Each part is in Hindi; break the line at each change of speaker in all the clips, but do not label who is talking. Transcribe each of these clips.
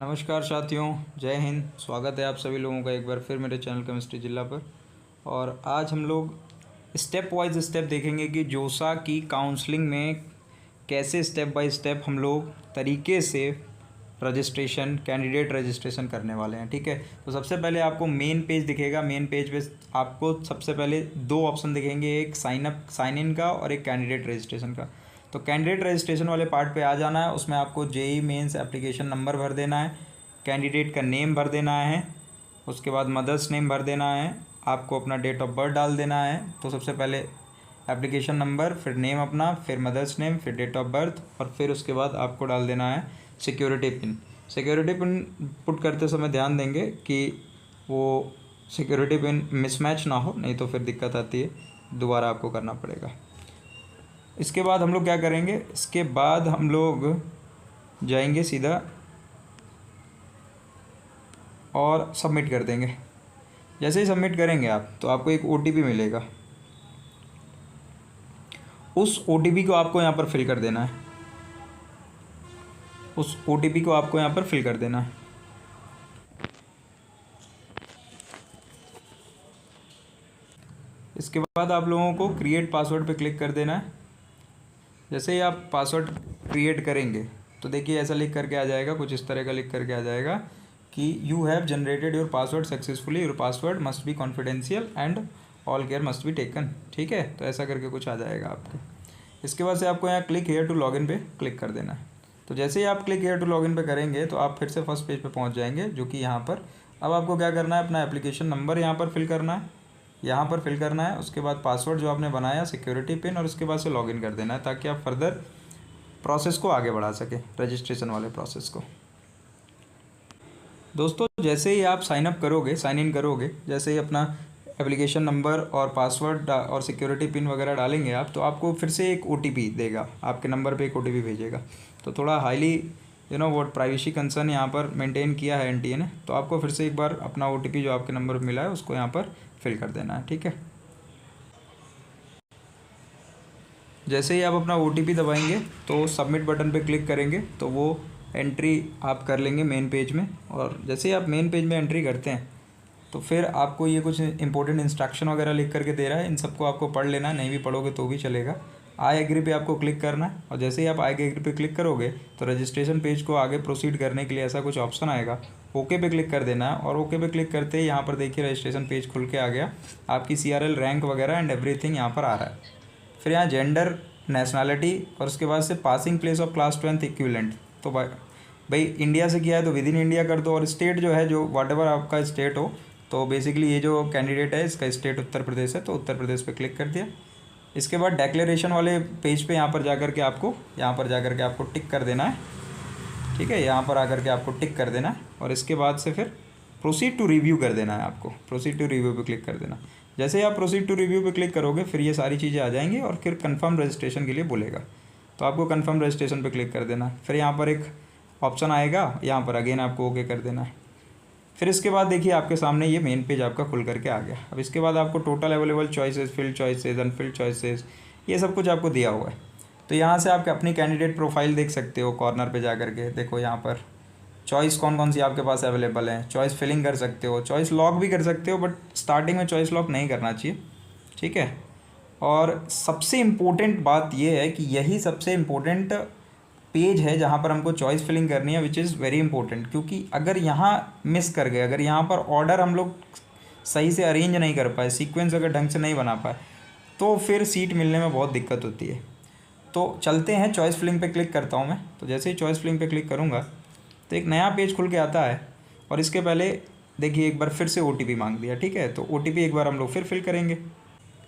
नमस्कार साथियों, जय हिंद। स्वागत है आप सभी लोगों का एक बार फिर मेरे चैनल केमिस्ट्री जिला पर। और आज हम लोग स्टेप वाइज स्टेप देखेंगे कि जोसा की काउंसलिंग में कैसे स्टेप बाय स्टेप हम लोग तरीके से रजिस्ट्रेशन कैंडिडेट रजिस्ट्रेशन करने वाले हैं। ठीक है, तो सबसे पहले आपको मेन पेज दिखेगा। मेन पेज पे आपको सबसे पहले दो ऑप्शन दिखेंगे, एक साइन इन का और एक कैंडिडेट रजिस्ट्रेशन का। तो कैंडिडेट रजिस्ट्रेशन वाले पार्ट पे आ जाना है। उसमें आपको जेई मेंस एप्लीकेशन नंबर भर देना है, कैंडिडेट का नेम भर देना है, उसके बाद मदर्स नेम भर देना है, आपको अपना डेट ऑफ बर्थ डाल देना है। तो सबसे पहले एप्लीकेशन नंबर, फिर नेम अपना, फिर मदर्स नेम, फिर डेट ऑफ बर्थ, और फिर उसके बाद आपको डाल देना है security pin. Security pin put करते समय ध्यान देंगे कि वो सिक्योरिटी पिन मिसमैच ना हो, नहीं तो फिर दिक्कत आती है, दोबारा आपको करना पड़ेगा। इसके बाद हम लोग क्या करेंगे, इसके बाद हम लोग जाएंगे सीधा और सबमिट कर देंगे। जैसे ही सबमिट करेंगे आप, तो आपको एक ओटीपी मिलेगा। उस ओटीपी को आपको यहाँ पर फिल कर देना है। उस ओटीपी को आपको यहाँ पर फिल कर देना है। इसके बाद आप लोगों को क्रिएट पासवर्ड पे क्लिक कर देना है। जैसे ही आप पासवर्ड क्रिएट करेंगे तो देखिए ऐसा लिख करके आ जाएगा, कुछ इस तरह का लिख करके आ जाएगा कि you have generated your password successfully, your password must be confidential and all care must be taken. ठीक है, तो ऐसा करके कुछ आ जाएगा आपको। इसके बाद से आपको यहाँ क्लिक हेयर टू लॉगिन पे क्लिक कर देना है। तो जैसे ही आप क्लिक हेयर टू लॉगिन पे करेंगे तो आप फिर से फर्स्ट पेज पे पहुँच जाएंगे, जो कि यहाँ पर अब आपको क्या करना है, अपना एप्लीकेशन नंबर यहाँ पर फिल करना है, यहाँ पर फिल करना है। उसके बाद पासवर्ड जो आपने बनाया, सिक्योरिटी पिन, और उसके बाद से लॉगिन कर देना है, ताकि आप फर्दर प्रोसेस को आगे बढ़ा सकें, रजिस्ट्रेशन वाले प्रोसेस को। दोस्तों, जैसे ही आप साइन अप करोगे, साइन इन करोगे, जैसे ही अपना एप्लीकेशन नंबर और पासवर्ड और सिक्योरिटी पिन वगैरह डालेंगे आप, तो आपको फिर से एक ओटीपी देगा, आपके नंबर पे एक ओटीपी भेजेगा। तो थोड़ा हाईली वोट प्राइवेसी कंसर्न यहाँ पर मेंटेन किया है एनटीए ने, तो आपको फिर से एक बार अपना ओटीपी जो आपके नंबर पर मिला है उसको यहाँ पर फिल कर देना है। ठीक है, जैसे ही आप अपना ओटीपी दबाएंगे तो सबमिट बटन पे क्लिक करेंगे तो वो एंट्री आप कर लेंगे मेन पेज में। और जैसे ही आप मेन पेज में एंट्री करते हैं तो फिर आपको ये कुछ इंपॉर्टेंट इंस्ट्रक्शन वगैरह लिख करके दे रहा है, इन सबको आपको पढ़ लेना है, नहीं भी पढ़ोगे तो भी चलेगा। आई एग्री पे आपको क्लिक करना है, और जैसे ही आप आई एग्री पे क्लिक करोगे तो रजिस्ट्रेशन पेज को आगे प्रोसीड करने के लिए ऐसा कुछ ऑप्शन आएगा, ओके पे क्लिक कर देना है। और ओके पे क्लिक करते ही यहाँ पर देखिए रजिस्ट्रेशन पेज खुल के आ गया, आपकी CRL रैंक वगैरह एंड एवरीथिंग यहाँ पर आ रहा है। फिर यहाँ जेंडर, नेशनैलिटी, और उसके बाद से passing place of class 12th equivalent. तो भाई इंडिया से किया है तो विद इन इंडिया कर दो, और स्टेट जो है, जो वाट एवर आपका स्टेट हो, तो बेसिकली ये जो कैंडिडेट है इसका स्टेट उत्तर प्रदेश है, तो उत्तर प्रदेश पे क्लिक कर दिया। इसके बाद डेक्लेरेशन वाले पेज पे यहाँ पर जा कर के आपको टिक कर देना है। ठीक है, यहाँ पर आकर के आपको टिक कर देना है, और इसके बाद से फिर प्रोसीड टू रिव्यू कर देना है। आपको प्रोसीड टू रिव्यू पे क्लिक कर देना। जैसे ही आप प्रोसीड टू रिव्यू पे क्लिक करोगे फिर ये सारी चीज़ें आ जाएंगी, और फिर कंफर्म रजिस्ट्रेशन के लिए बोलेगा, तो आपको कंफर्म रजिस्ट्रेशन पे क्लिक कर देना। फिर यहाँ पर एक ऑप्शन आएगा, यहाँ पर अगेन आपको ओके कर देना है। फिर इसके बाद देखिए आपके सामने ये मेन पेज आपका खुल करके आ गया। अब इसके बाद आपको total available choices, field choices, Anfield choices, ये सब कुछ आपको दिया हुआ है। तो यहाँ से आप अपनी कैंडिडेट प्रोफाइल देख सकते हो, कॉर्नर पे जा करके देखो यहाँ पर चॉइस कौन कौन सी आपके पास अवेलेबल है। चॉइस फिलिंग कर सकते हो, चॉइस लॉक भी कर सकते हो, बट स्टार्टिंग में चॉइस लॉक नहीं करना चाहिए। ठीक है, और सबसे इम्पोर्टेंट बात यह है कि यही सबसे इम्पोर्टेंट पेज है जहाँ पर हमको चॉइस फिलिंग करनी है, विच इज़ वेरी इंपॉर्टेंट। क्योंकि अगर यहाँ मिस कर गए, अगर यहाँ पर ऑर्डर हम लोग सही से अरेंज नहीं कर पाए, सीक्वेंस अगर ढंग से नहीं बना पाए, तो फिर सीट मिलने में बहुत दिक्कत होती है। तो चलते हैं, चॉइस फिलिंग पे क्लिक करता हूँ मैं। तो जैसे ही चॉइस फिलिंग पे क्लिक करूँगा तो एक नया पेज खुल के आता है, और इसके पहले देखिए एक बार फिर से ओटीपी मांग दिया। ठीक है, तो ओटीपी एक बार हम लोग फिर फिल करेंगे।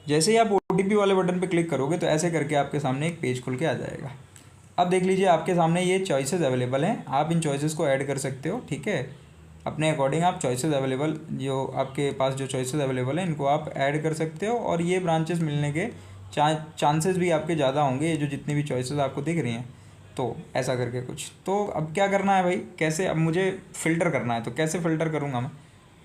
जैसे ही आप ओटीपी वाले बटन पे क्लिक करोगे तो ऐसे करके आपके सामने एक पेज खुल के आ जाएगा। अब देख लीजिए आपके सामने ये चॉइसेस अवेलेबल हैं, आप इन चॉइसेस को ऐड कर सकते हो। ठीक है, अपने अकॉर्डिंग आप चॉइसेस अवेलेबल, जो आपके पास जो चॉइसेस अवेलेबल हैं इनको आप ऐड कर सकते हो, और ये ब्रांचेस मिलने के चांसेस भी आपके ज़्यादा होंगे, ये जो जितनी भी चॉइसेस आपको दिख रही हैं। तो ऐसा करके कुछ, तो अब क्या करना है भाई, कैसे, अब मुझे फ़िल्टर करना है, तो कैसे फ़िल्टर करूँगा मैं।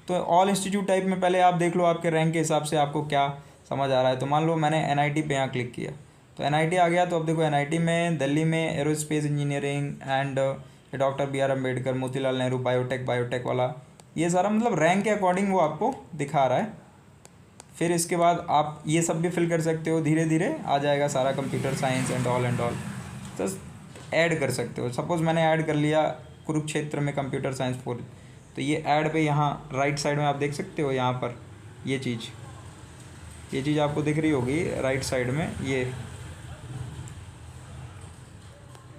तो ऑल इंस्टीट्यूट टाइप में पहले आप देख लो आपके रैंक के हिसाब से आपको क्या समझ आ रहा है। तो मान लो मैंने NIT पे यहाँ क्लिक किया, तो NIT आ गया। तो अब देखो NIT में दिल्ली में एरोस्पेस इंजीनियरिंग एंड ये doctor B R Ambedkar, Motilal Nehru, biotech वाला, ये सारा मतलब रैंक के अकॉर्डिंग वो आपको दिखा रहा है। फिर इसके बाद आप ये सब भी फिल कर सकते हो, धीरे धीरे आ जाएगा सारा कंप्यूटर साइंस एंड ऑल। तो ऐड कर सकते हो। सपोज़ मैंने ऐड कर लिया कुरुक्षेत्र में कंप्यूटर साइंस 4, तो ये ऐड पे यहाँ राइट साइड में आप देख सकते हो, यहाँ पर ये चीज़ आपको दिख रही होगी राइट साइड में, ये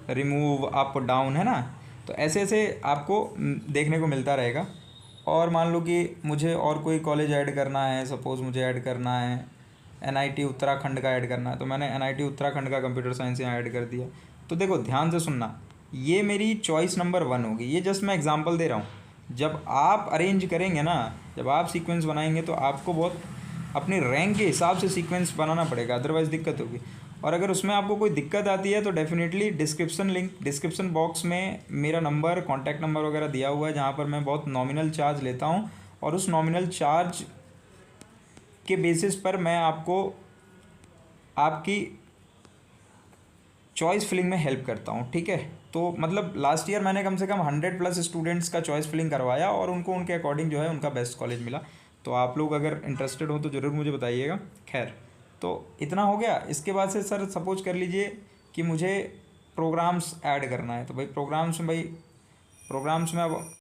रिमूव अप डाउन है ना। तो ऐसे ऐसे आपको देखने को मिलता रहेगा। और मान लो कि मुझे और कोई कॉलेज ऐड करना है, सपोज़ मुझे ऐड करना है NIT उत्तराखंड का ऐड करना है, तो मैंने NIT उत्तराखंड का कंप्यूटर साइंस यहाँ ऐड कर दिया। तो देखो ध्यान से सुनना, ये मेरी चॉइस नंबर 1 होगी। ये जस्ट मैं एग्जांपल दे रहा हूँ। जब आप अरेंज करेंगे ना, जब आप सीक्वेंस बनाएंगे तो आपको बहुत अपनी रैंक के हिसाब से सीक्वेंस बनाना पड़ेगा, अदरवाइज़ दिक्कत होगी। और अगर उसमें आपको कोई दिक्कत आती है तो डेफिनेटली डिस्क्रिप्शन बॉक्स में मेरा नंबर, कॉन्टैक्ट नंबर वगैरह दिया हुआ है, जहाँ पर मैं बहुत नॉमिनल चार्ज लेता हूँ और उस नॉमिनल चार्ज के बेसिस पर मैं आपको आपकी चॉइस फिलिंग में हेल्प करता हूँ, ठीक है। तो मतलब लास्ट ईयर मैंने कम से कम 100+ स्टूडेंट्स का चॉइस फिलिंग करवाया और उनको उनके अकॉर्डिंग जो है उनका बेस्ट कॉलेज मिला। तो आप लोग अगर इंटरेस्टेड हो तो ज़रूर मुझे बताइएगा। खैर, तो इतना हो गया। इसके बाद से सर सपोज कर लीजिए कि मुझे प्रोग्राम्स ऐड करना है, तो भाई प्रोग्राम्स में अब